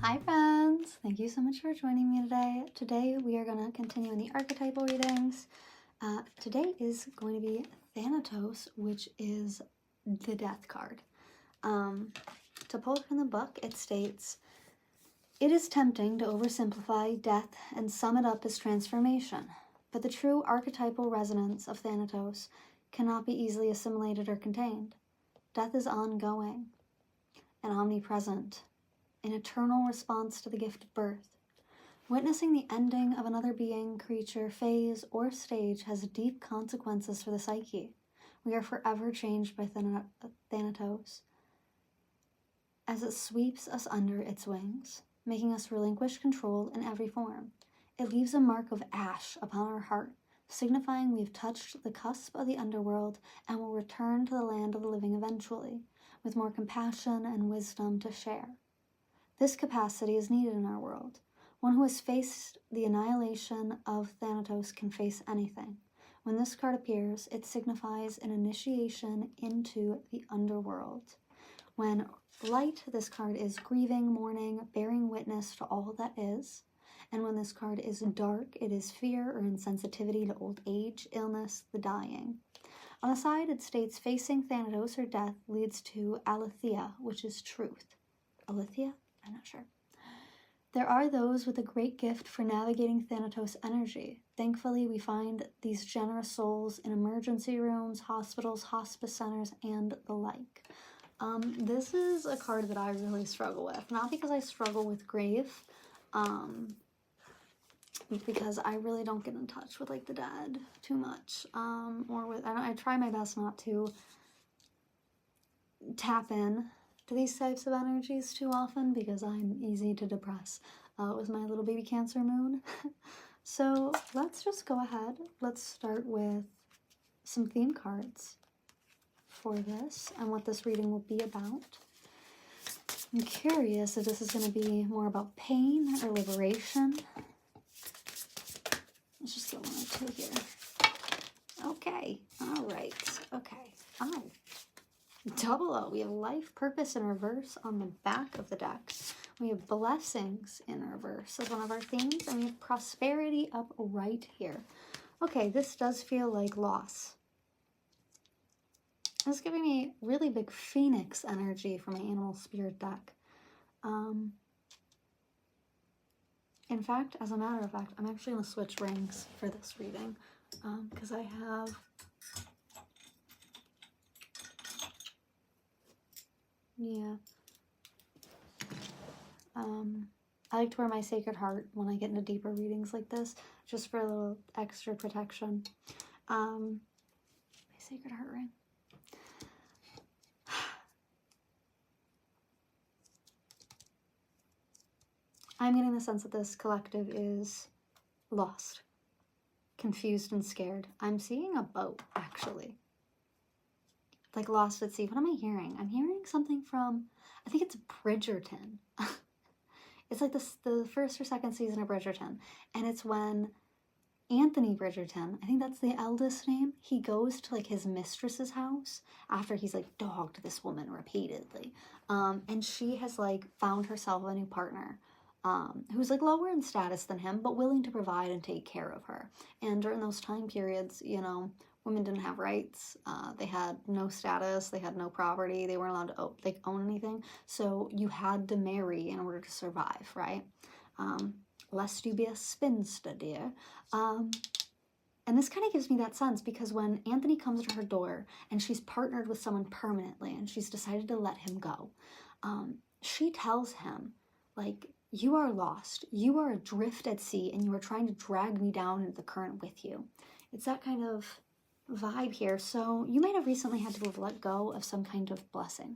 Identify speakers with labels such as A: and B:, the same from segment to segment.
A: Hi friends! Thank you so much for joining me today. Today we are going to continue in the archetypal readings. Today is going to be Thanatos, which is the death card. To pull from the book, it states, "It is tempting to oversimplify death and sum it up as transformation, but the true archetypal resonance of Thanatos cannot be easily assimilated or contained. Death is ongoing and omnipresent, an eternal response to the gift of birth. Witnessing the ending of another being, creature, phase, or stage has deep consequences for the psyche. We are forever changed by Thanatos as it sweeps us under its wings, making us relinquish control in every form. It leaves a mark of ash upon our heart, signifying we have touched the cusp of the underworld and will return to the land of the living eventually, with more compassion and wisdom to share. This capacity is needed in our world. One who has faced the annihilation of Thanatos can face anything. When this card appears, it signifies an initiation into the underworld. When light, this card is grieving, mourning, bearing witness to all that is. And when this card is dark, it is fear or insensitivity to old age, illness, the dying. On the side, it states facing Thanatos or death leads to aletheia, which is truth. Aletheia? I'm not sure. There are those with a great gift for navigating Thanatos energy. Thankfully, we find these generous souls in emergency rooms, hospitals, hospice centers, and the like. This is a card that I really struggle with. Not because I struggle with grief, because I really don't get in touch with like the dead too much. I try my best not to tap in to these types of energies too often because I'm easy to depress with my little baby Cancer moon. So let's just go ahead. Let's start with some theme cards for this and what this reading will be about. I'm curious if this is going to be more about pain or liberation. Let's just get one or two here. Okay. All right. Okay. Oh. Double O. We have life, purpose, in reverse on the back of the deck. We have blessings in reverse as one of our themes. And we have prosperity up right here. Okay, this does feel like loss. It's giving me really big phoenix energy from my animal spirit deck. In fact, as a matter of fact, I'm actually going to switch rings for this reading because I have... Yeah. I like to wear my Sacred Heart when I get into deeper readings like this, just for a little extra protection. My Sacred Heart ring. I'm getting the sense that this collective is lost, confused, and scared. I'm seeing a boat, actually. Like lost at sea. What am I hearing? I'm hearing something from, I think it's Bridgerton. It's like the first or second season of Bridgerton. And it's when Anthony Bridgerton, I think that's the eldest name, he goes to like his mistress's house after he's like dogged this woman repeatedly. And she has like found herself a new partner who's like lower in status than him, but willing to provide and take care of her. And during those time periods, you know, women didn't have rights, they had no status, they had no property, they weren't allowed to own anything, so you had to marry in order to survive, right? Lest you be a spinster, dear. And this kind of gives me that sense because when Anthony comes to her door and she's partnered with someone permanently and she's decided to let him go, she tells him, like, you are lost, you are adrift at sea, and you are trying to drag me down into the current with you. It's that kind of vibe here. So you might have recently had to have let go of some kind of blessing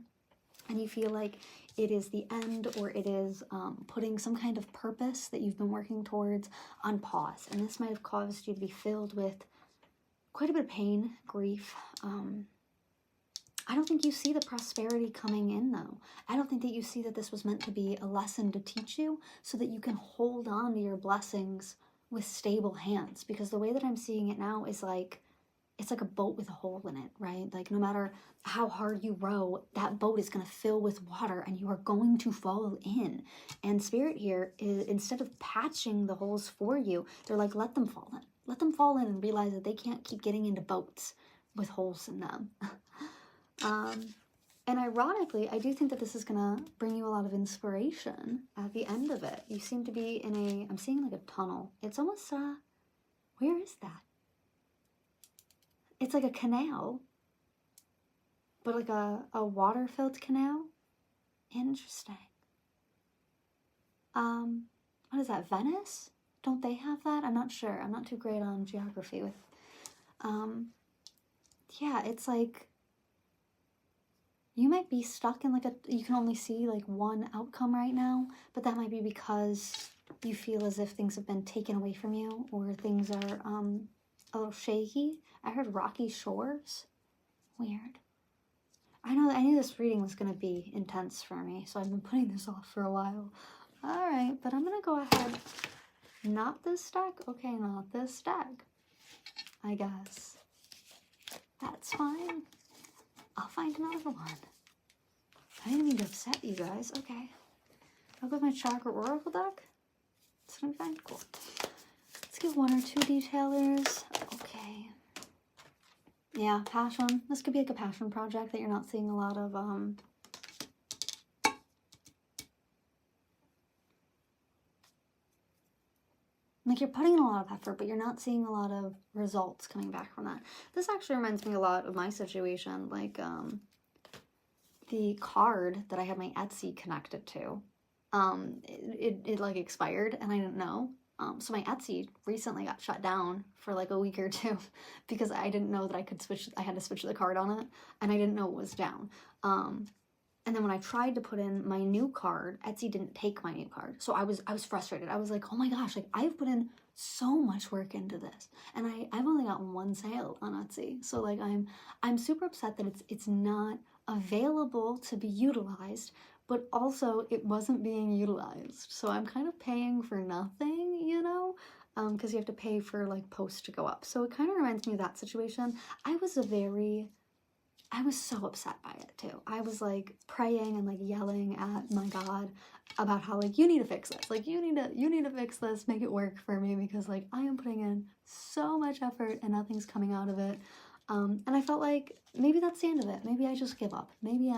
A: and you feel like it is the end, or it is putting some kind of purpose that you've been working towards on pause, and this might have caused you to be filled with quite a bit of pain, grief. I don't think you see the prosperity coming in though. I don't think that you see that this was meant to be a lesson to teach you so that you can hold on to your blessings with stable hands, because the way that I'm seeing it now is like it's like a boat with a hole in it, right? Like no matter how hard you row, that boat is going to fill with water and you are going to fall in. And Spirit here is, instead of patching the holes for you, they're like, let them fall in. Let them fall in and realize that they can't keep getting into boats with holes in them. And ironically, I do think that this is going to bring you a lot of inspiration at the end of it. You seem to be in a, I'm seeing like a tunnel. It's almost, where is that? It's like a canal, but like a water-filled canal. Interesting. What is that, Venice? Don't they have that? I'm not sure. I'm not too great on geography with, yeah, it's like, you might be stuck in like you can only see like one outcome right now, but that might be because you feel as if things have been taken away from you or things are a little shaky. I heard rocky shores. Weird. I knew this reading was going to be intense for me, so I've been putting this off for a while. All right, but I'm going to go ahead. Not this deck? Okay, not this deck. I guess. That's fine. I'll find another one. I didn't mean to upset you guys. Okay. I'll go with my Chakra Oracle deck. It's gonna be fine. Cool. Let's get one or two detailers. Okay. Yeah, passion. This could be like a passion project that you're not seeing a lot of, like you're putting in a lot of effort, but you're not seeing a lot of results coming back from that. This actually reminds me a lot of my situation, like the card that I had my Etsy connected to, it like expired and I didn't know. So my Etsy recently got shut down for like a week or two because I didn't know that I had to switch the card on it, and I didn't know it was down. And then when I tried to put in my new card, Etsy didn't take my new card. So I was frustrated. I was like, oh my gosh, like I've put in so much work into this, and I've only gotten one sale on Etsy. So like I'm super upset that it's not available to be utilized, but also it wasn't being utilized. So I'm kind of paying for nothing, you know, because you have to pay for like posts to go up. So it kind of reminds me of that situation. I was so upset by it too. I was like praying and like yelling at my God about how like, you need to fix this. Like you need to fix this, make it work for me, because like I am putting in so much effort and nothing's coming out of it. And I felt like maybe that's the end of it. Maybe I just give up. Maybe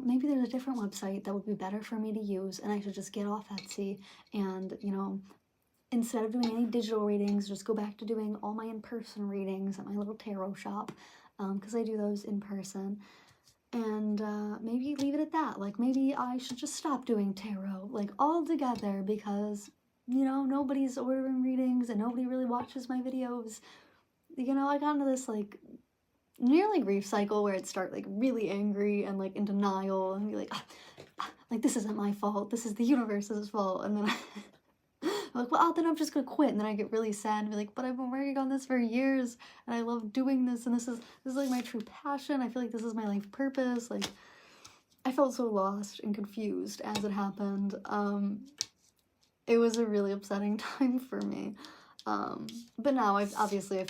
A: maybe there's a different website that would be better for me to use, and I should just get off Etsy and, instead of doing any digital readings, just go back to doing all my in-person readings at my little tarot shop, because I do those in person. And maybe leave it at that. Like maybe I should just stop doing tarot like altogether, because nobody's ordering readings and nobody really watches my videos. I got into this like nearly grief cycle where I'd start like really angry and like in denial and be like, like this isn't my fault, this is the universe's fault. And then I'm like, well, then I'm just gonna quit. And then I get really sad and be like, but I've been working on this for years and I love doing this, and this is like my true passion. I feel like this is my life purpose. Like I felt so lost and confused as it happened. It was a really upsetting time for me. But now I've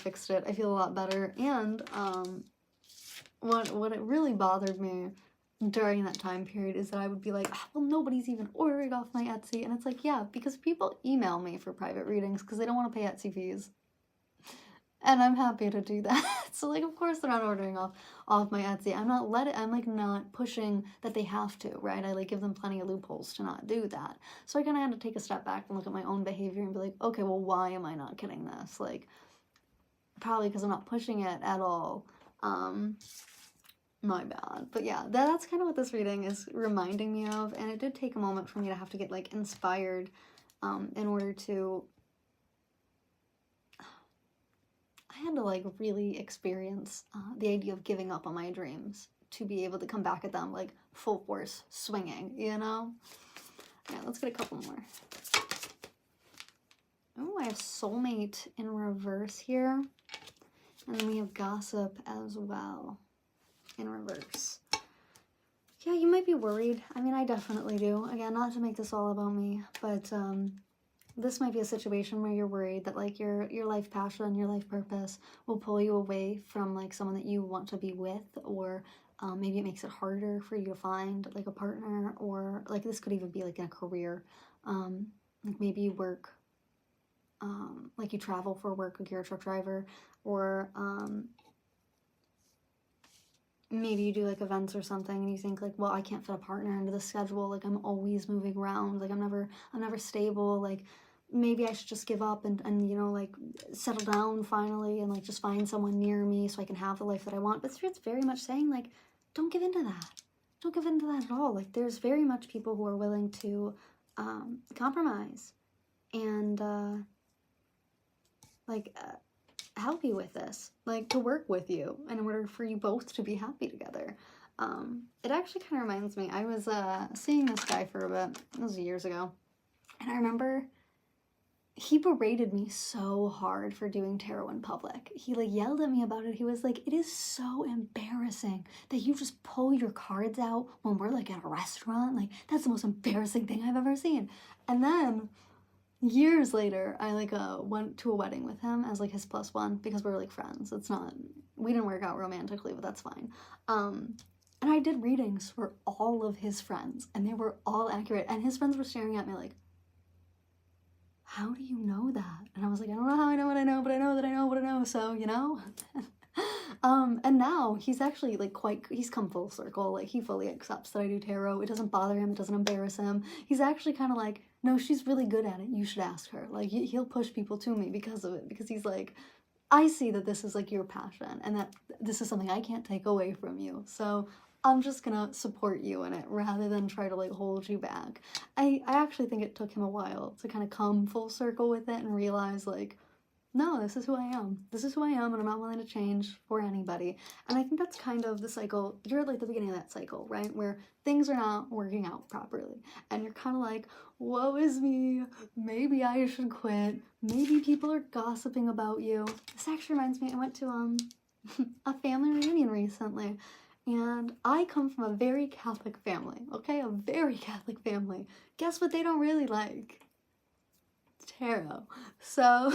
A: fixed it. I feel a lot better. And what it really bothered me during that time period is that I would be like, well, nobody's even ordering off my Etsy. And it's like, yeah, because people email me for private readings because they don't want to pay Etsy fees. And I'm happy to do that. So like, of course they're not ordering off my Etsy. I'm like not pushing that they have to, right? I like give them plenty of loopholes to not do that. So I kind of had to take a step back and look at my own behavior and be like, okay, well, why am I not getting this? Like, probably because I'm not pushing it at all. My bad. But yeah, that's kind of what this reading is reminding me of. And it did take a moment for me to have to get like inspired in order to, I had to like really experience the idea of giving up on my dreams to be able to come back at them like full force swinging, Yeah, let's get a couple more. Oh, I have soulmate in reverse here. And then we have gossip as well in reverse. Yeah, you might be worried. I mean, I definitely do. Again, not to make this all about me, but this might be a situation where you're worried that like your life passion, your life purpose will pull you away from like someone that you want to be with, or maybe it makes it harder for you to find like a partner, or like this could even be like in a career. Like maybe you work, like you travel for work, like you're a truck driver, or maybe you do like events or something and you think like, well, I can't fit a partner into the schedule, like I'm always moving around, like I'm never stable, like maybe I should just give up and you know, like settle down finally and like just find someone near me so I can have the life that I want. But it's very much saying like, don't give into that. Don't give into that at all. Like there's very much people who are willing to compromise and help you with this, like to work with you in order for you both to be happy together. It actually kind of reminds me, I was seeing this guy for a bit, it was years ago, and I remember he berated me so hard for doing tarot in public. He like yelled at me about it. He was like, it is so embarrassing that you just pull your cards out when we're like at a restaurant. Like that's the most embarrassing thing I've ever seen. And then years later, I like went to a wedding with him as like his +1 because we were like friends. We didn't work out romantically, but that's fine. And I did readings for all of his friends and they were all accurate. And his friends were staring at me like, how do you know that? And I was like, I don't know how I know what I know, but I know that I know what I know. So, you know, and now he's actually like he's come full circle. Like he fully accepts that I do tarot. It doesn't bother him. It doesn't embarrass him. He's actually kind of like, no, she's really good at it. You should ask her. Like he'll push people to me because of it, because he's like, I see that this is like your passion and that this is something I can't take away from you. So I'm just gonna support you in it rather than try to like hold you back. I actually think it took him a while to kind of come full circle with it and realize like, no, this is who I am. This is who I am, and I'm not willing to change for anybody. And I think that's kind of the cycle. You're at like the beginning of that cycle, right? Where things are not working out properly. And you're kind of like, woe is me. Maybe I should quit. Maybe people are gossiping about you. This actually reminds me, I went to a family reunion recently. And I come from a very Catholic family, okay? A very Catholic family. Guess what they don't really like? Tarot. So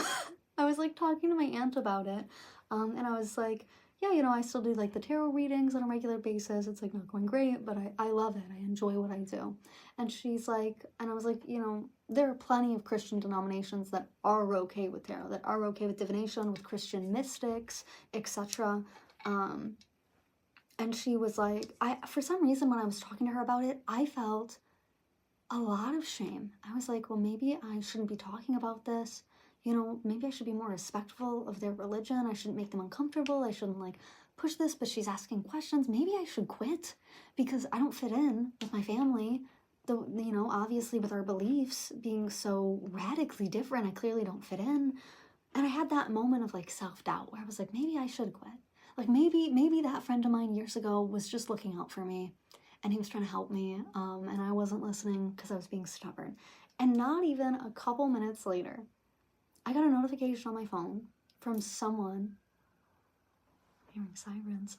A: I was like talking to my aunt about it, and I was like, yeah, you know, I still do like the tarot readings on a regular basis. It's like not going great, but I love it. I enjoy what I do. And she's like, and I was like, you know, there are plenty of Christian denominations that are okay with tarot, that are okay with divination, with Christian mystics, etc. And she was like, for some reason when I was talking to her about it, I felt a lot of shame. I was like, well, maybe I shouldn't be talking about this. You know, maybe I should be more respectful of their religion. I shouldn't make them uncomfortable. I shouldn't like push this, but she's asking questions. Maybe I should quit because I don't fit in with my family. Though, you know, obviously with our beliefs being so radically different, I clearly don't fit in. And I had that moment of like self-doubt where I was like, maybe I should quit. Like maybe that friend of mine years ago was just looking out for me and he was trying to help me, and I wasn't listening because I was being stubborn. And not even a couple minutes later, I got a notification on my phone from someone, I'm hearing sirens,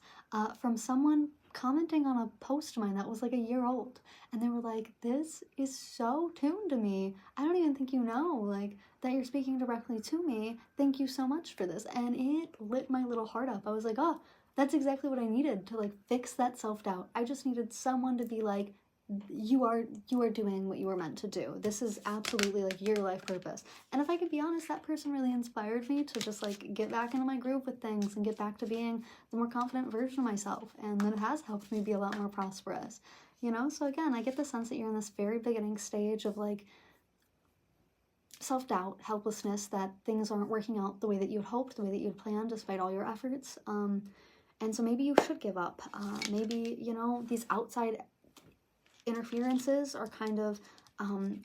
A: from someone commenting on a post of mine that was like a year old. And they were like, this is so tuned to me. I don't even think you know, like, that you're speaking directly to me. Thank you so much for this. And it lit my little heart up. I was like, oh, that's exactly what I needed to like fix that self-doubt. I just needed someone to be like, you are doing what you were meant to do. This is absolutely like your life purpose. And if I could be honest, that person really inspired me to just like get back into my groove with things and get back to being the more confident version of myself. And that has helped me be a lot more prosperous, you know? So again, I get the sense that you're in this very beginning stage of like self-doubt, helplessness, that things aren't working out the way that you had hoped, the way that you had planned, despite all your efforts. And so maybe you should give up. Maybe, you know, these outside interferences are kind of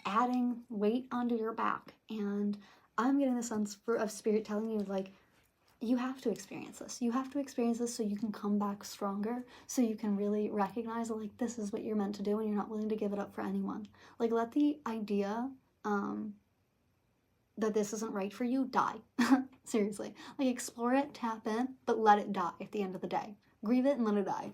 A: adding weight onto your back. And I'm getting the sense of spirit telling you, like, you have to experience this. You have to experience this so you can come back stronger, so you can really recognize, like, this is what you're meant to do and you're not willing to give it up for anyone. Like, let the idea that this isn't right for you die. Seriously. Like, explore it, tap in, but let it die at the end of the day. Grieve it and let it die.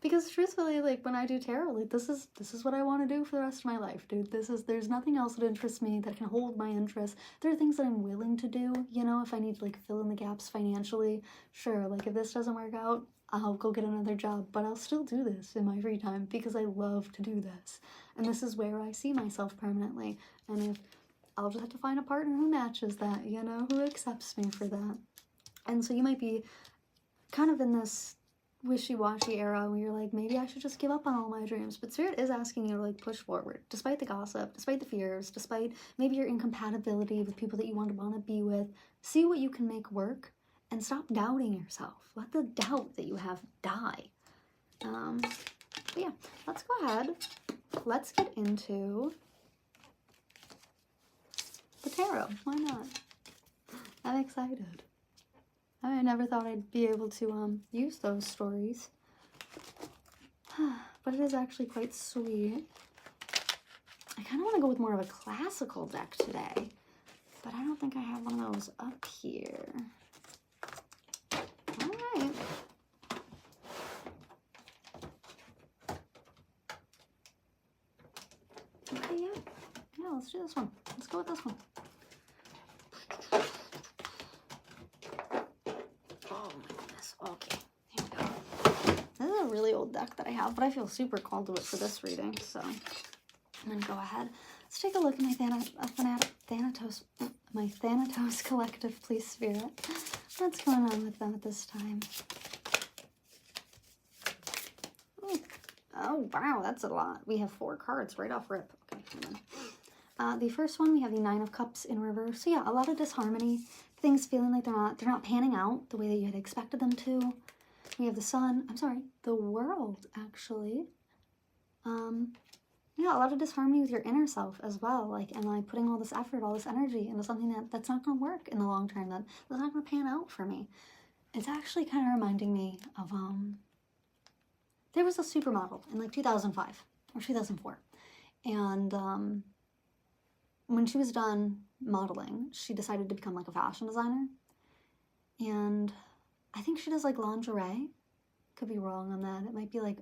A: Because truthfully, like when I do tarot, like this is what I want to do for the rest of my life, dude. There's nothing else that interests me that can hold my interest. There are things that I'm willing to do, you know, if I need to like fill in the gaps financially. Sure, like if this doesn't work out, I'll go get another job, but I'll still do this in my free time because I love to do this. And this is where I see myself permanently. And if I'll just have to find a partner who matches that, you know, who accepts me for that. And so you might be kind of in this wishy-washy era where you're like, maybe I should just give up on all my dreams. But Spirit is asking you to like push forward, despite the gossip, despite the fears, despite maybe your incompatibility with people that you want to be with. See what you can make work and stop doubting yourself. Let the doubt that you have die. But yeah, let's go ahead. Let's get into the tarot. Why not? I'm excited. I never thought I'd be able to use those stories. But it is actually quite sweet. I kind of want to go with more of a classical deck today. But I don't think I have one of those up here. Alright. Okay, yeah. Yeah, let's do this one. Let's go with this one. Okay, here we go. This is a really old deck that I have, but I feel super called to it for this reading, so I'm going to go ahead. Let's take a look at my Thanatos collective, please, Spirit. What's going on with them at this time? Ooh. Oh, wow, that's a lot. We have 4 cards right off rip. Okay, hold on. The first one, we have the 9 of Cups in reverse. So yeah, a lot of disharmony. Things feeling like they're not panning out the way that you had expected them to. We have the World, actually. Yeah, a lot of disharmony with your inner self as well, like, and like putting all this effort, all this energy into something that's not going to work in the long term, that's not going to pan out for me. It's actually kind of reminding me of, there was a supermodel in like 2005 or 2004, and when she was done modeling, she decided to become like a fashion designer, and I think she does like lingerie. Could be wrong on that. It might be like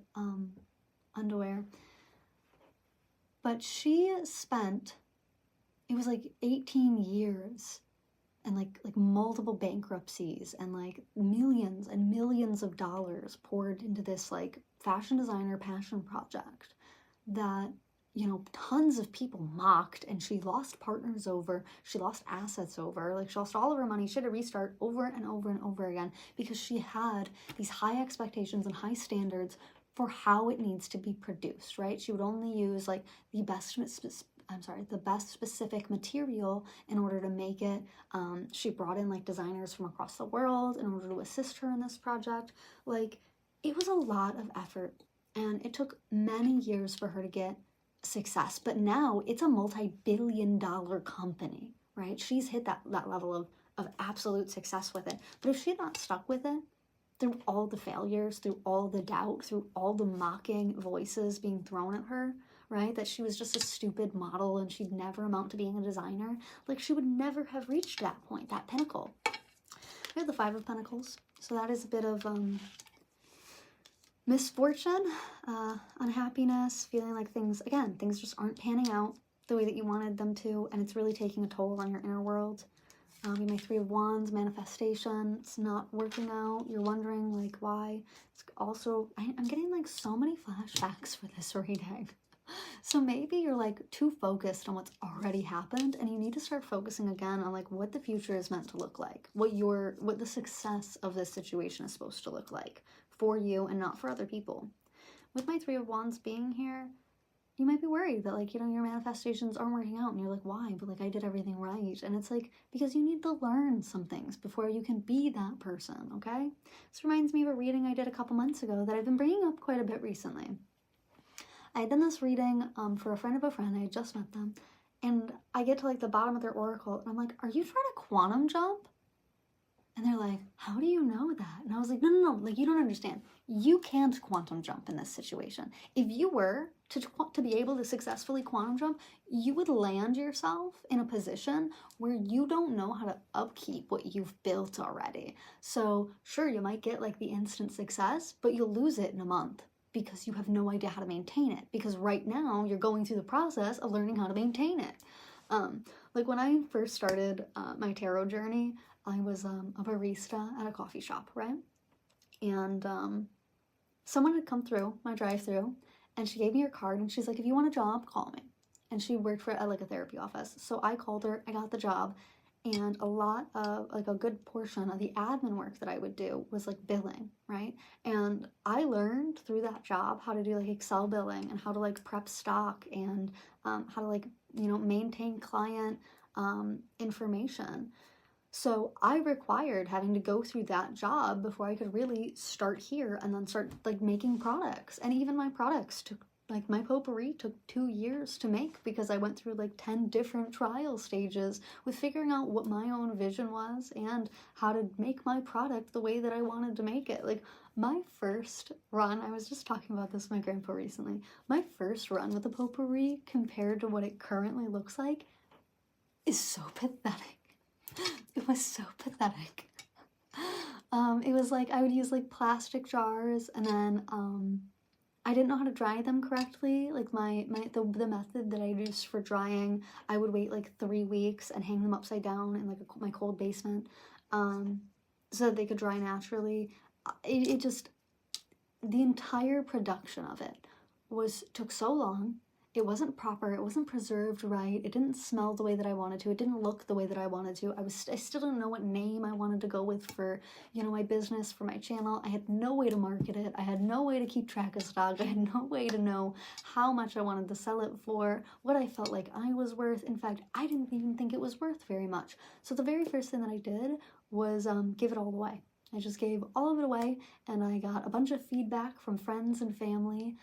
A: underwear. But she spent, it was like 18 years and like multiple bankruptcies and like millions and millions of dollars poured into this like fashion designer passion project that, you know, tons of people mocked, and she lost partners over, she lost assets over, like she lost all of her money. She had to restart over and over and over again because she had these high expectations and high standards for how it needs to be produced, right? She would only use like the best specific material in order to make it. She brought in like designers from across the world in order to assist her in this project. Like, it was a lot of effort, and it took many years for her to get success, but now it's a multi-billion-dollar company, right? She's hit that level of absolute success with it. But if she had not stuck with it, through all the failures, through all the doubt, through all the mocking voices being thrown at her, right? That she was just a stupid model and she'd never amount to being a designer. Like, she would never have reached that point, that pinnacle. We have the 5 of Pentacles. So that is a bit of misfortune, unhappiness, feeling like things just aren't panning out the way that you wanted them to, and it's really taking a toll on your inner world. You may 3 of Wands, manifestation. It's not working out. You're wondering like why. It's also, I'm getting like so many flashbacks for this reading. So maybe you're like too focused on what's already happened, and you need to start focusing again on like what the future is meant to look like, what the success of this situation is supposed to look like for you and not for other people. With my 3 of Wands being here, you might be worried that, like, you know, your manifestations aren't working out, and you're like, why? But like, I did everything right. And it's like, because you need to learn some things before you can be that person, okay? This reminds me of a reading I did a couple months ago that I've been bringing up quite a bit recently. I had done this reading for a friend of a friend. I had just met them, and I get to like the bottom of their oracle, and I'm like, are you trying to quantum jump? And they're like, how do you know that? And I was like, no, like, you don't understand. You can't quantum jump in this situation. If you were to be able to successfully quantum jump, you would land yourself in a position where you don't know how to upkeep what you've built already. So sure, you might get like the instant success, but you'll lose it in a month. because you have no idea how to maintain it. Because right now you're going through the process of learning how to maintain it. Like when I first started my tarot journey, I was a barista at a coffee shop, right? And someone had come through my drive-thru, and she gave me her card, and she's like, if you want a job, call me. And she worked for like a therapy office. So I called her, I got the job, and a lot of, like a good portion of the admin work that I would do was like billing, right? And I learned through that job how to do like Excel billing and how to like prep stock and how to like, you know, maintain client information. So I required having to go through that job before I could really start here and then start like making products. And even my products took, like my potpourri took 2 years to make, because I went through like 10 different trial stages with figuring out what my own vision was and how to make my product the way that I wanted to make it. Like my first run, I was just talking about this with my grandpa recently, my first run with the potpourri compared to what it currently looks like is so pathetic. It was so pathetic. It was like I would use like plastic jars, and then I didn't know how to dry them correctly. Like the method that I used for drying, I would wait like 3 weeks and hang them upside down in like my cold basement, so that they could dry naturally. It just, the entire production of it took so long. It wasn't proper, it wasn't preserved right, it didn't smell the way that I wanted to, it didn't look the way that I wanted to. I still didn't know what name I wanted to go with for, you know, my business, for my channel. I had no way to market it, I had no way to keep track of stock, I had no way to know how much I wanted to sell it for, what I felt like I was worth. In fact, I didn't even think it was worth very much. So the very first thing that I did was give it all away. I just gave all of it away, and I got a bunch of feedback from friends and family,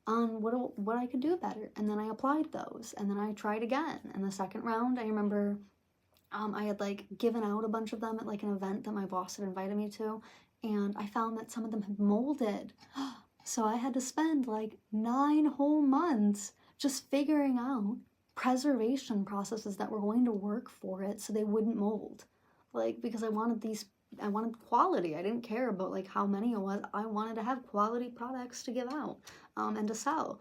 A: on what I could do better, and then I applied those, and then I tried again. And the second round, I remember I had like given out a bunch of them at like an event that my boss had invited me to, and I found that some of them had molded. So I had to spend like 9 whole months just figuring out preservation processes that were going to work for it so they wouldn't mold. Like, because I wanted quality. I didn't care about like how many it was. I wanted to have quality products to give out and to sell.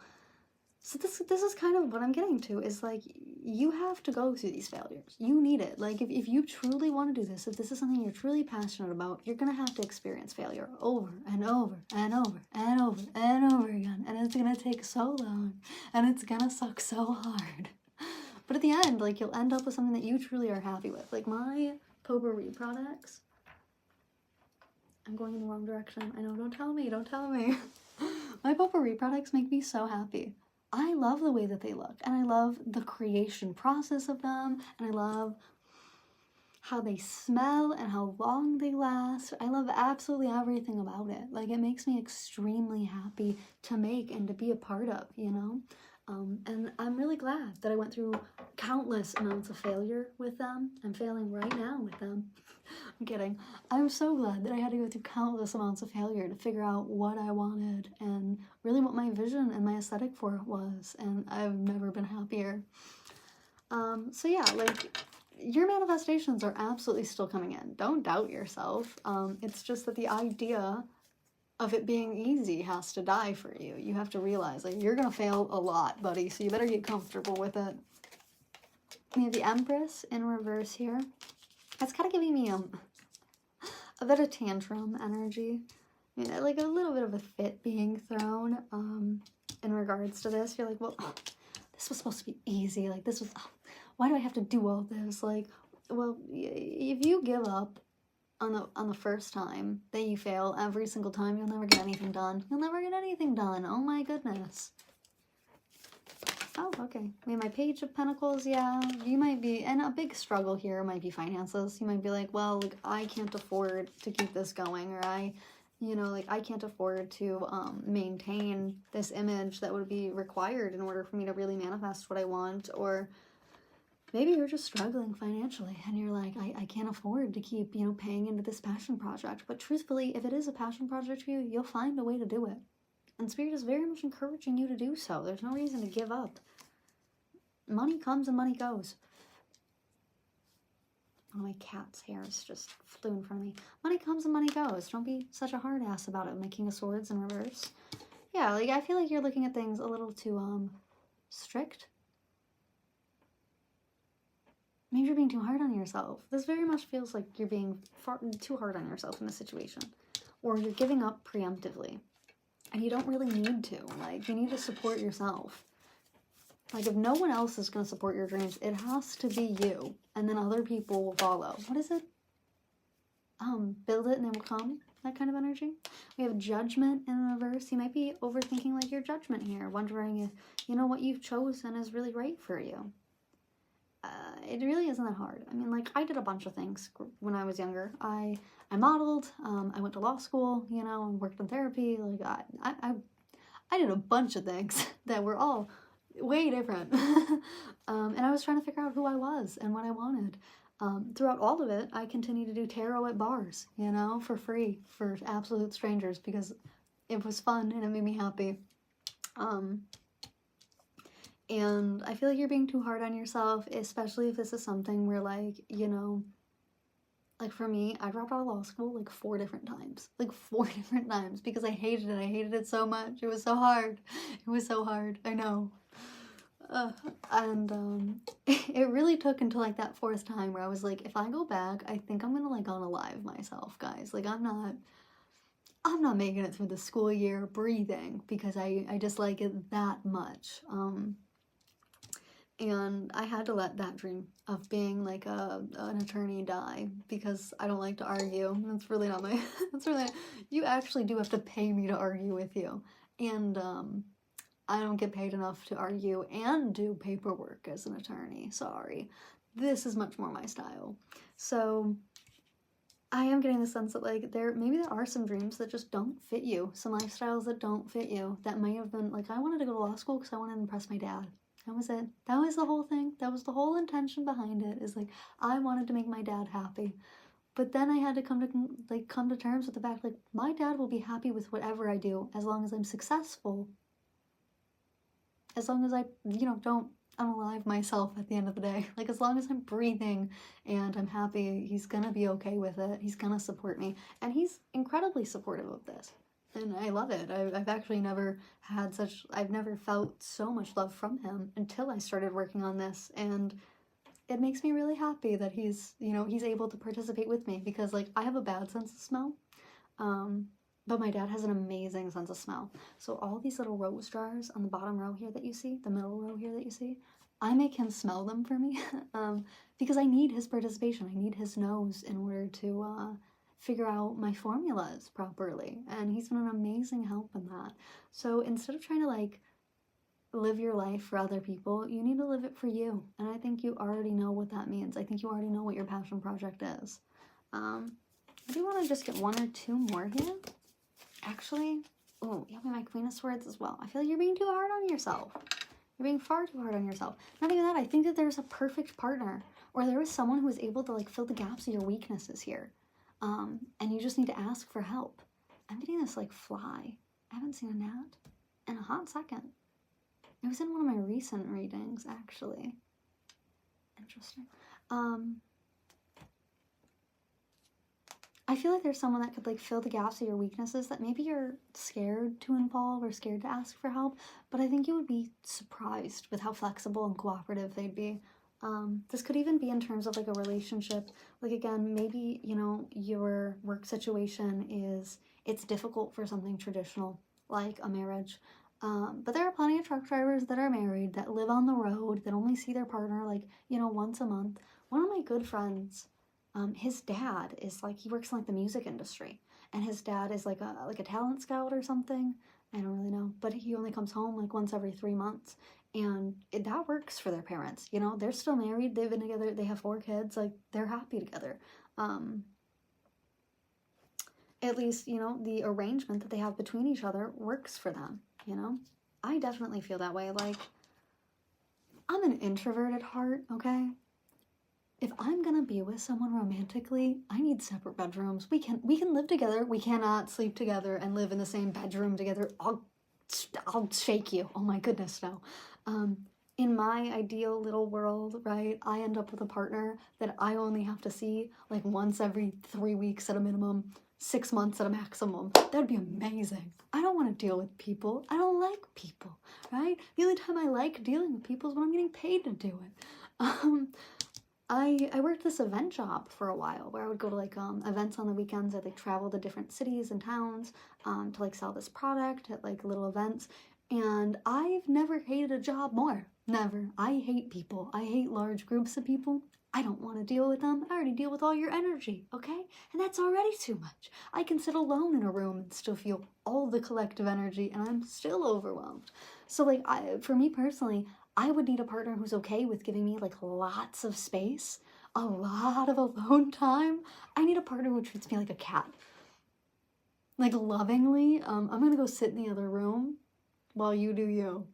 A: So this is kind of what I'm getting to, is like, you have to go through these failures. You need it. Like if you truly want to do this, if this is something you're truly passionate about, you're gonna have to experience failure over and over and over and over and over again. And it's gonna take so long, and it's gonna suck so hard. But at the end, like, you'll end up with something that you truly are happy with. Like my potpourri products, I'm going in the wrong direction. I know, don't tell me. My potpourri products make me so happy. I love the way that they look, and I love the creation process of them, and I love how they smell and how long they last. I love absolutely everything about it. Like, it makes me extremely happy to make and to be a part of, you know? And I'm really glad that I went through countless amounts of failure with them. I'm failing right now with them. I'm kidding. I'm so glad that I had to go through countless amounts of failure to figure out what I wanted and really what my vision and my aesthetic for it was. And I've never been happier. So yeah, like, your manifestations are absolutely still coming in. Don't doubt yourself. It's just that the idea of it being easy has to die for you. You have to realize, like, you're gonna fail a lot, buddy, so you better get comfortable with it. We have the Empress in reverse here. That's kind of giving me a bit of tantrum energy. You know, like a little bit of a fit being thrown in regards to this. You're like, well, this was supposed to be easy. Like, this was, why do I have to do all this? Like, well, if you give up on the first time that you fail every single time, you'll never get anything done. You'll never get anything done. Oh my goodness. Oh, okay. I mean, my Page of Pentacles, yeah, you might be, and a big struggle here might be finances. You might be like, well, like, I can't afford to keep this going, or I can't afford to maintain this image that would be required in order for me to really manifest what I want. Or maybe you're just struggling financially and you're like, I can't afford to keep, you know, paying into this passion project. But truthfully, if it is a passion project for you, you'll find a way to do it. And Spirit is very much encouraging you to do so. There's no reason to give up. Money comes and money goes. One of my cat's hairs just flew in front of me. Money comes and money goes. Don't be such a hard ass about it. My King of Swords in reverse. Yeah, like, I feel like you're looking at things a little too, strict. Maybe you're being too hard on yourself. This very much feels like you're being too hard on yourself in this situation. Or you're giving up preemptively. And you don't really need to. Like, you need to support yourself. Like, if no one else is going to support your dreams, it has to be you. And then other people will follow. What is it? Build it and they will come. That kind of energy. We have judgment in reverse. You might be overthinking, like, your judgment here. Wondering if, you know, what you've chosen is really right for you. It really isn't that hard. I mean, like, I did a bunch of things when I was younger. I modeled. I went to law school, you know, and worked in therapy. Like, I did a bunch of things that were all way different. And I was trying to figure out who I was and what I wanted. Throughout all of it, I continued to do tarot at bars, you know, for free, for absolute strangers, because it was fun and it made me happy. And I feel like you're being too hard on yourself, especially if this is something where, like, you know, like, for me, I dropped out of law school like 4 different times. Like, 4 different times, because I hated it. I hated it so much. It was so hard. It was so hard. I know. It really took until, like, that 4th time where I was like, if I go back, I think I'm gonna, like, unalive myself, guys. Like, I'm not making it through the school year breathing, because I dislike it that much. And I had to let that dream of being, like, an attorney die, because I don't like to argue. That's really not my, you actually do have to pay me to argue with you. And, I don't get paid enough to argue and do paperwork as an attorney. Sorry. This is much more my style. So I am getting the sense that, like, maybe there are some dreams that just don't fit you. Some lifestyles that don't fit you. That might have been, like, I wanted to go to law school because I wanted to impress my dad. That was it. That was the whole thing. That was the whole intention behind it, is, like, I wanted to make my dad happy. But then I had to come to terms with the fact, like, my dad will be happy with whatever I do as long as I'm successful. As long as I, you know, don't unalive myself at the end of the day. Like, as long as I'm breathing and I'm happy, he's gonna be okay with it. He's gonna support me. And he's incredibly supportive of this. And I love it. I've actually never I've never felt so much love from him until I started working on this. And it makes me really happy that he's, you know, he's able to participate with me, because, like, I have a bad sense of smell. But my dad has an amazing sense of smell. So all these little rose jars on the bottom row here that you see, the middle row here that you see, I make him smell them for me, because I need his participation. I need his nose in order to figure out my formulas properly. And he's been an amazing help in that. So instead of trying to, like, live your life for other people, you need to live it for you. And I think you already know what that means. I think you already know what your passion project is. I do want to just get 1 or 2 more here. Actually, oh, yeah, my Queen of Swords as well. I feel like you're being too hard on yourself. You're being far too hard on yourself. Not even that, I think that there's a perfect partner, or there is someone who is able to, like, fill the gaps of your weaknesses here. And you just need to ask for help. I'm getting this, like, fly. I haven't seen a gnat in a hot second. It was in one of my recent readings, actually. Interesting. I feel like there's someone that could, like, fill the gaps of your weaknesses that maybe you're scared to involve or scared to ask for help, but I think you would be surprised with how flexible and cooperative they'd be. This could even be in terms of, like, a relationship. Like, again, maybe, you know, your work situation it's difficult for something traditional, like a marriage. But there are plenty of truck drivers that are married, that live on the road, that only see their partner, like, you know, once a month. One of my good friends, his dad is, like, he works in, like, the music industry, and his dad is like a talent scout or something. I don't really know, but he only comes home, like, once every 3 months, and that works for their parents. You know, they're still married, they've been together, they have 4 kids, like, they're happy together. At least, you know, the arrangement that they have between each other works for them, you know? I definitely feel that way. Like, I'm an introvert at heart, okay? If I'm gonna be with someone romantically, I need separate bedrooms. We can live together. We cannot sleep together and live in the same bedroom together. I'll shake you. Oh my goodness, no. in my ideal little world, right, I end up with a partner that I only have to see like once every 3 weeks at a minimum, 6 months at a maximum. That'd be amazing. I don't want to deal with people. I don't like people, right? The only time I like dealing with people is when I'm getting paid to do it. I worked this event job for a while where I would go to like events on the weekends. I'd like travel to different cities and towns to like sell this product at like little events. And I've never hated a job more. Never. I hate people. I hate large groups of people. I don't want to deal with them. I already deal with all your energy, okay? And that's already too much. I can sit alone in a room and still feel all the collective energy, and I'm still overwhelmed. So like, for me personally, I would need a partner who's okay with giving me like lots of space, a lot of alone time. I need a partner who treats me like a cat. Like lovingly. I'm gonna go sit in the other room while you do you.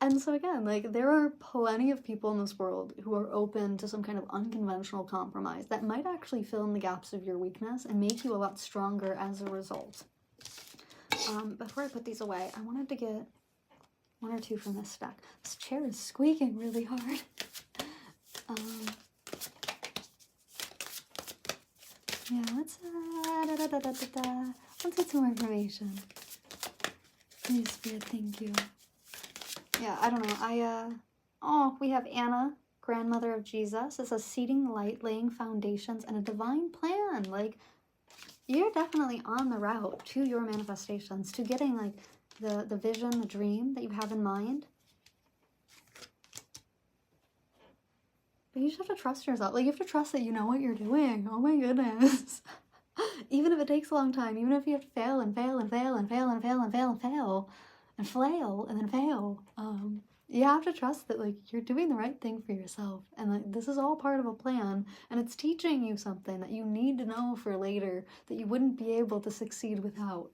A: And so again, like there are plenty of people in this world who are open to some kind of unconventional compromise that might actually fill in the gaps of your weakness and make you a lot stronger as a result. Before I put these away, I wanted to get one or two from this stack. This chair is squeaking really hard. Yeah, let's get some more information. Please, Spirit, thank you. Yeah, I don't know. We have Anna, grandmother of Jesus. It says seeding the light, laying foundations, and a divine plan. Like, you're definitely on the route to your manifestations, to getting like the vision, the dream that you have in mind. But you just have to trust yourself. Like, you have to trust that you know what you're doing. Oh my goodness. Even if it takes a long time, even if you have to fail and fail and fail and fail and fail and fail and fail and flail and then fail, you have to trust that like you're doing the right thing for yourself, and like this is all part of a plan, and it's teaching you something that you need to know for later that you wouldn't be able to succeed without.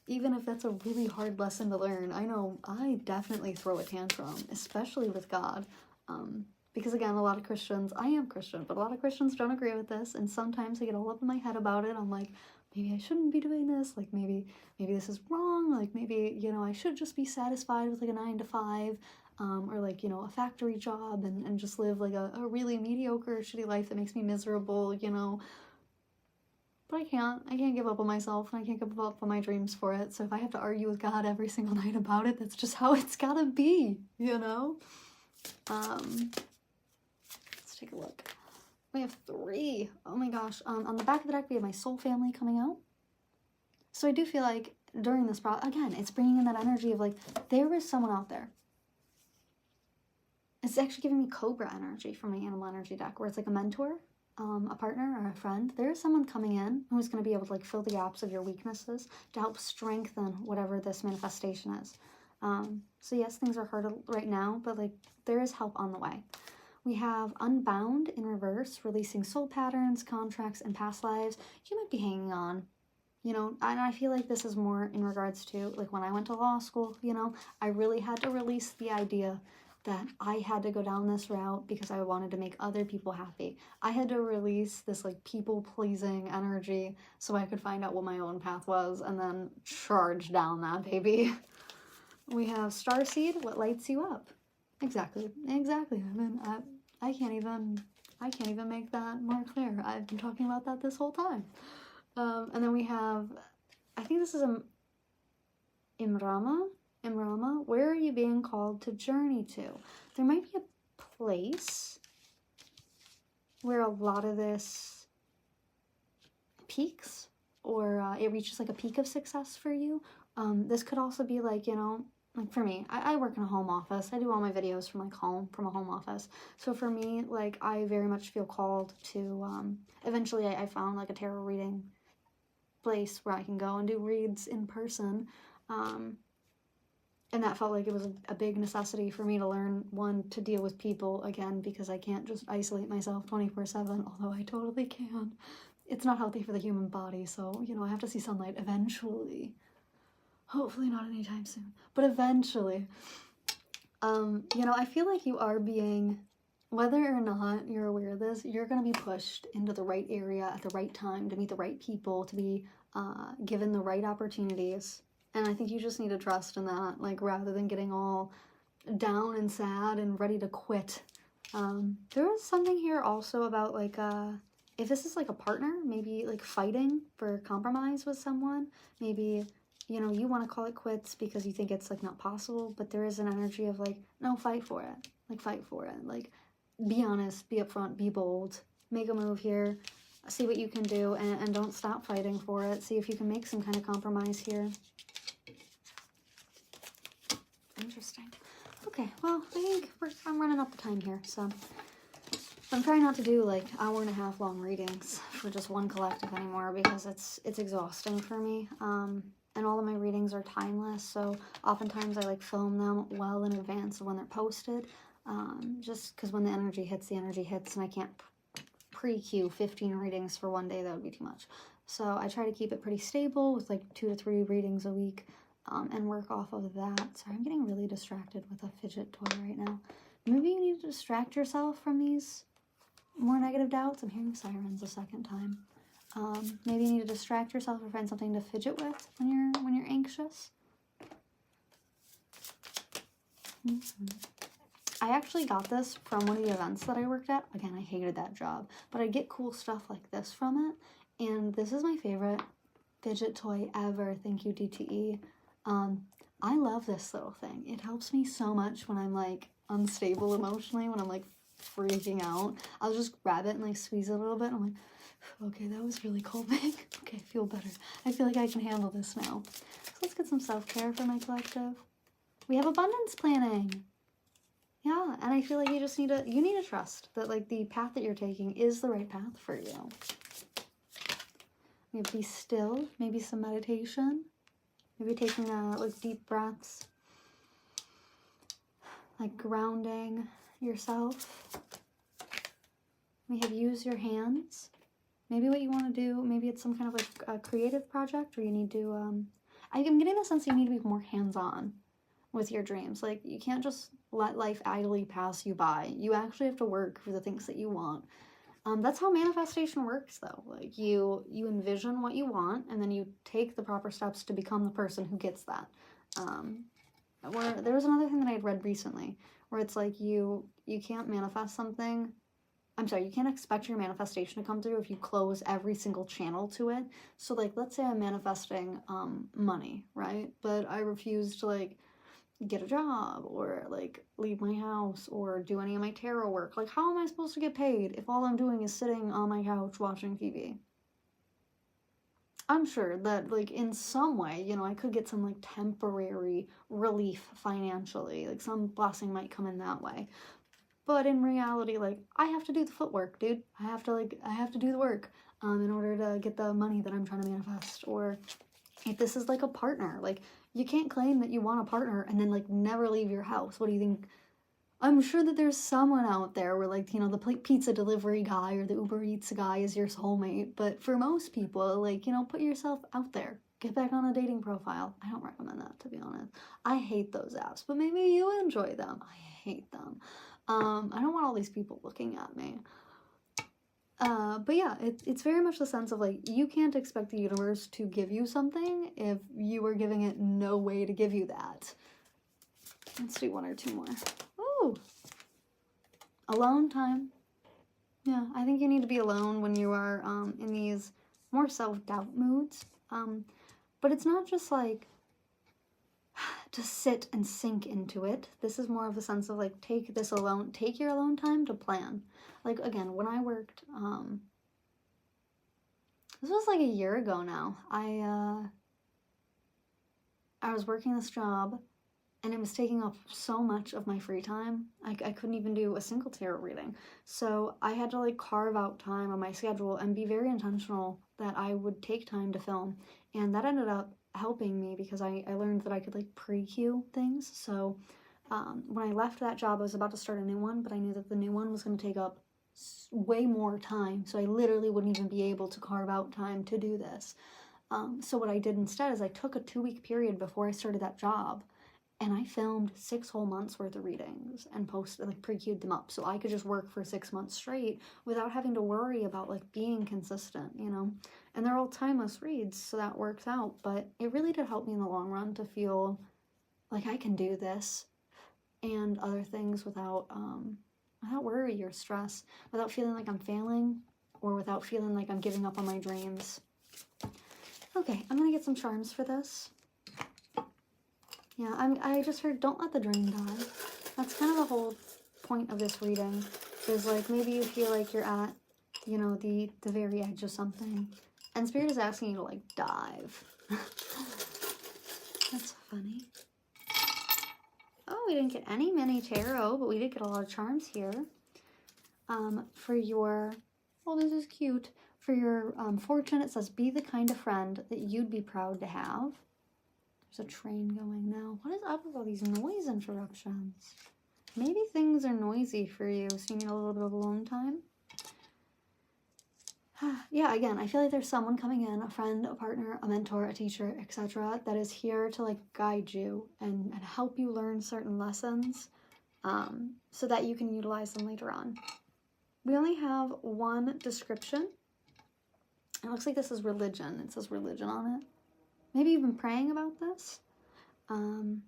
A: Even if that's a really hard lesson to learn. I know I definitely throw a tantrum, especially with God. Because again, a lot of Christians, I am Christian, but a lot of Christians don't agree with this, and sometimes I get all up in my head about it. I'm like, maybe I shouldn't be doing this, like maybe this is wrong, like maybe, you know, I should just be satisfied with like a 9 to 5, or like, you know, a factory job and just live like a really mediocre, shitty life that makes me miserable, you know. But I can't give up on myself, and I can't give up on my dreams for it. So if I have to argue with God every single night about it, that's just how it's gotta be, you know? Take a look. We have 3. Oh my gosh. On the back of the deck, we have my soul family coming out. So I do feel like during this process, again, it's bringing in that energy of like, there is someone out there. It's actually giving me Cobra energy from my animal energy deck, where it's like a mentor, a partner, or a friend. There is someone coming in who's going to be able to like fill the gaps of your weaknesses to help strengthen whatever this manifestation is. So yes, things are hard right now, but like there is help on the way. We have Unbound in reverse, releasing soul patterns, contracts, and past lives. You might be hanging on, you know, and I feel like this is more in regards to, like, when I went to law school, you know, I really had to release the idea that I had to go down this route because I wanted to make other people happy. I had to release this, like, people-pleasing energy so I could find out what my own path was and then charge down that baby. We have Starseed, what lights you up? Exactly. I mean, I can't even make that more clear. I've been talking about that this whole time. And then we have, I think this is Imrama, where are you being called to journey to? There might be a place where a lot of this peaks, or it reaches like a peak of success for you. This could also be like, you know, like for me, I work in a home office. I do all my videos from like home, from a home office. So for me, like I very much feel called to, eventually I found like a tarot reading place where I can go and do reads in person. And that felt like it was a big necessity for me to learn, one, to deal with people again, because I can't just isolate myself 24/7, although I totally can. It's not healthy for the human body, so, you know, I have to see sunlight eventually. Hopefully not anytime soon, but eventually. You know, I feel like you are being, whether or not you're aware of this, you're going to be pushed into the right area at the right time to meet the right people, to be given the right opportunities. And I think you just need to trust in that, like, rather than getting all down and sad and ready to quit. There was something here also about like if this is like a partner, maybe like fighting for compromise with someone, maybe, you know, you want to call it quits because you think it's like not possible, but there is an energy of like, no, fight for it. Like fight for it. Like be honest, be upfront, be bold, make a move here, see what you can do, and don't stop fighting for it. See if you can make some kind of compromise here. Interesting. Okay, well, I think I'm running out the time here, so I'm trying not to do like hour-and-a-half long readings for just one collective anymore because it's exhausting for me. And all of my readings are timeless, so oftentimes I like film them well in advance of when they're posted, just because when the energy hits, and I can't pre-queue 15 readings for one day. That would be too much. So I try to keep it pretty stable with like 2 to 3 readings a week, and work off of that. Sorry, I'm getting really distracted with a fidget toy right now. Maybe you need to distract yourself from these more negative doubts. I'm hearing sirens a second time. Maybe you need to distract yourself or find something to fidget with when you're anxious. I actually got this from one of the events that I worked at. Again, I hated that job, but I get cool stuff like this from it. And this is my favorite fidget toy ever. Thank you, DTE. I love this little thing. It helps me so much when I'm like unstable emotionally, when I'm like freaking out. I'll just grab it and like squeeze it a little bit. And I'm like, okay, that was really calming. Okay, I feel better. I feel like I can handle this now. So let's get some self-care for my collective. We have abundance planning. Yeah, and I feel like you need to trust that like the path that you're taking is the right path for you. Maybe be still, maybe some meditation, maybe taking like deep breaths, like grounding yourself. We have use your hands. Maybe what you want to do, maybe it's some kind of like a creative project, or you need to, I'm getting the sense you need to be more hands-on with your dreams. Like, you can't just let life idly pass you by. You actually have to work for the things that you want. That's how manifestation works, though. Like, you envision what you want, and then you take the proper steps to become the person who gets that. There was another thing that I had read recently, where it's like you can't manifest something. I'm sorry, you can't expect your manifestation to come through if you close every single channel to it. So, like, let's say I'm manifesting money, right? But I refuse to, like, get a job or, like, leave my house or do any of my tarot work. Like, how am I supposed to get paid if all I'm doing is sitting on my couch watching TV? I'm sure that, like, in some way, you know, I could get some, like, temporary relief financially. Like, some blessing might come in that way. But in reality, like, I have to do the footwork, dude. I have to do the work in order to get the money that I'm trying to manifest. Or if this is like a partner, like, you can't claim that you want a partner and then, like, never leave your house. What do you think? I'm sure that there's someone out there where, like, you know, the pizza delivery guy or the Uber Eats guy is your soulmate. But for most people, like, you know, put yourself out there. Get back on a dating profile. I don't recommend that, to be honest. I hate those apps, but maybe you enjoy them. I hate them. I don't want all these people looking at me. But yeah, it's very much the sense of, like, you can't expect the universe to give you something if you are giving it no way to give you that. Let's do 1 or 2 more. Ooh! Alone time. Yeah, I think you need to be alone when you are in these more self-doubt moods. But it's not just, like, to sit and sink into it. This is more of a sense of, like, take your alone time to plan. Like, again, when I worked, this was like a year ago now. I was working this job, and it was taking up so much of my free time. I couldn't even do a single tarot reading. So I had to, like, carve out time on my schedule and be very intentional that I would take time to film. And that ended up helping me because I learned that I could, like, pre-queue things. So when I left that job, I was about to start a new one, but I knew that the new one was going to take up way more time. So I literally wouldn't even be able to carve out time to do this. So what I did instead is I took a 2-week period before I started that job, and I filmed 6 whole months worth of readings and posted, like, pre-queued them up so I could just work for 6 months straight without having to worry about, like, being consistent, you know? And they're all timeless reads, so that works out. But it really did help me in the long run to feel like I can do this. and other things without worry or stress, without feeling like I'm failing, or without feeling like I'm giving up on my dreams. Okay, I'm gonna get some charms for this. Yeah, I just heard don't let the dream die. That's kind of the whole point of this reading, is like maybe you feel like you're at, you know, the very edge of something, and Spirit is asking you to like dive. That's funny. Oh, we didn't get any mini tarot, but we did get a lot of charms here. For your, oh, this is cute. For your fortune, it says, be the kind of friend that you'd be proud to have. There's a train going now. What is up with all these noise interruptions? Maybe things are noisy for you, so you need a little bit of alone time. Yeah, again, I feel like there's someone coming in, a friend, a partner, a mentor, a teacher, etc., that is here to like guide you and help you learn certain lessons so that you can utilize them later on. We only have one description. It looks like this is religion. It says religion on it. Maybe you've been praying about this and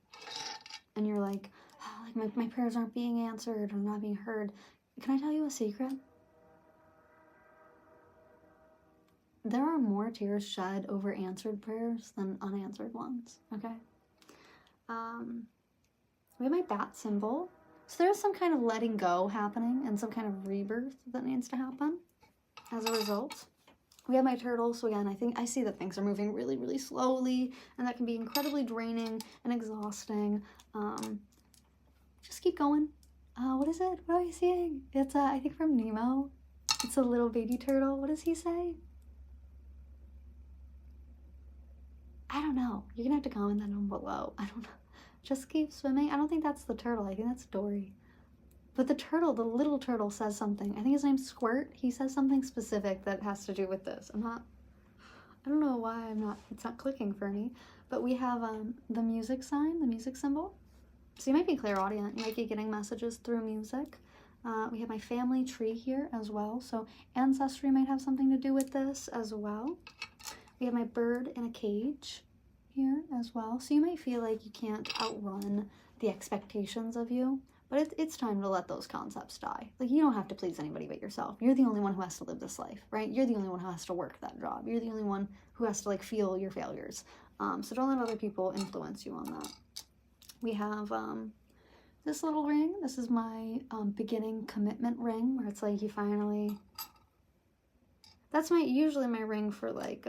A: you're like, oh, like my prayers aren't being answered or not being heard. Can I tell you a secret? There are more tears shed over answered prayers than unanswered ones, okay? We have my bat symbol. So there's some kind of letting go happening and some kind of rebirth that needs to happen as a result. We have my turtle. So again, I see that things are moving really, really slowly, and that can be incredibly draining and exhausting. Just keep going. What is it? What am I seeing? It's, I think from Nemo. It's a little baby turtle. What does he say? I don't know. You're gonna have to comment that down below. I don't know. Just keep swimming. I don't think that's the turtle. I think that's Dory. But the turtle, the little turtle, says something. I think his name's Squirt. He says something specific that has to do with this. I don't know why it's not clicking for me. But we have the music sign, the music symbol. So you might be clairaudient. You might be getting messages through music. We have my family tree here as well. So ancestry might have something to do with this as well. We have my bird in a cage here as well. So you might feel like you can't outrun the expectations of you, but it's time to let those concepts die. Like, you don't have to please anybody but yourself. You're the only one who has to live this life, right? You're the only one who has to work that job. You're the only one who has to like feel your failures. So don't let other people influence you on that. We have this little ring. This is my beginning commitment ring, where it's like you finally, that's usually my ring for like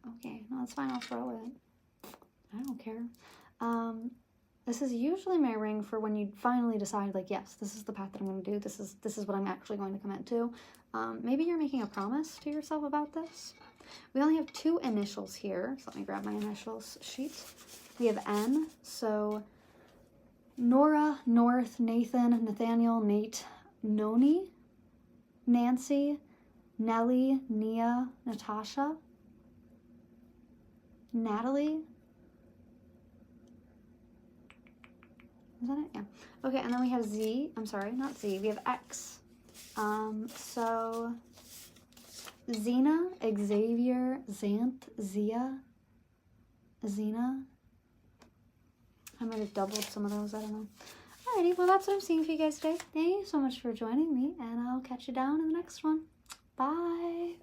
A: okay, no, that's fine, I'll throw it. I don't care. This is usually my ring for when you finally decide, like, yes, this is the path that I'm going to do. This is what I'm actually going to commit to. Maybe you're making a promise to yourself about this. We only have 2 initials here, so let me grab my initials sheet. We have N, so Nora, North, Nathan, Nathaniel, Nate, Noni, Nancy, Nellie, Nia, Natasha, Natalie. Is that it? Yeah. Okay, and then we have Z. I'm sorry, not Z. We have X. So Xena, Xavier, Xanth, Zia, Xena. I might have doubled some of those. I don't know. Alrighty, well, that's what I'm seeing for you guys today. Thank you so much for joining me, and I'll catch you down in the next one. Bye.